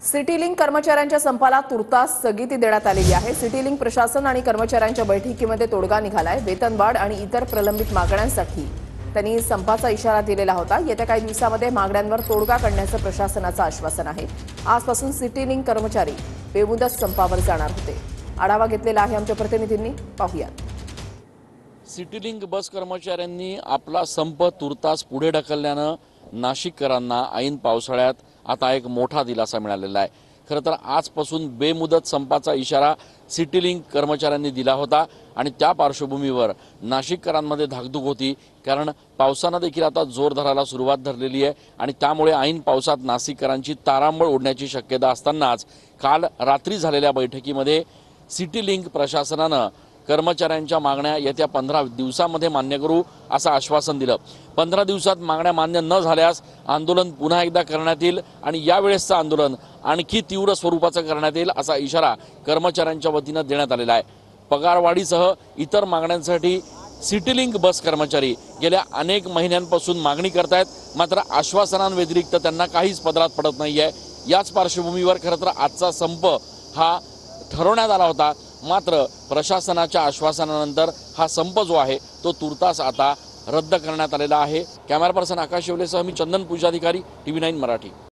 City link कर्मचाऱ्यांच्या संपाला तुर्तास स्थगिती देण्यात आलेली आहे। सिटी लिंक प्रशासन आणि कर्मचाऱ्यांच्या बैठकीमध्ये तोडगा निघालाय। वेतनवाढ आणि इतर प्रलंबित मागण्यांसाठी त्यांनी संपाचा इशारा दिलेला होता। येत्या काही दिवसांमध्ये मागण्यांवर तोडगा काढण्याचं प्रशासनाचं आश्वासन आहे। आजपासून सिटी लिंक कर्मचारी बेमुदत संपावर जाणार होते। आढावा घेतलेला आहे आमच्या प्रतिनिधींनी, पाहूयात। सिटी लिंक बस कर्मचाऱ्यांनी आपला संप तुर्तास पुढे ढकलल्यानं नाशिककरांना ऐन पावसाळ्यात आता एक मोठा दिलासा मिळालेला आहे। खरं तर आजपासून बेमुदत संपाचा इशारा सिटी लिंक कर्मचाऱ्यांनी दिला होता आणि त्या पार्श्वभूमीवर नाशिककरांमध्ये धाकधूक होती, कारण पावसानं देखील आता जोर धरायला सुरुवात धरलेली आहे आणि त्यामुळे ऐन पावसात नाशिककरांची तारांबळ उडण्याची शक्यता असतानाच काल रात्री झालेल्या बैठकीमध्ये सिटी लिंक प्रशासनानं कर्मचाऱ्यांच्या मागण्या येत्या 15 दिवसांमध्ये मान्य करू असं आश्वासन दिलं। 15 दिवसात मागण्या मान्य न झाल्यास आंदोलन पुन्हा एकदा करण्यात येईल आणि यावेळेसचं आंदोलन आणखी तीव्र स्वरूपाचं करण्यात येईल असा इशारा कर्मचाऱ्यांच्या वतीनं देण्यात आलेला आहे। पगारवाढीसह इतर मागण्यांसाठी सिटी लिंक बस कर्मचारी गेल्या अनेक महिन्यांपासून मागणी करतायत, मात्र आश्वासनांव्यतिरिक्त त्यांना काहीच पदरात पडत नाहीये। याच पार्श्वभूमीवर खरं तर आजचा संप हा ठरवण्यात आला होता, मात्र प्रशासनाच्या आश्वासनानंतर हा संप जो आहे तो तुर्तास आता रद्द करण्यात आलेला आहे। कॅमेरा पर्सन आकाश येवलेसह मी चंदन पूजाधिकारी, TV9 मराठी।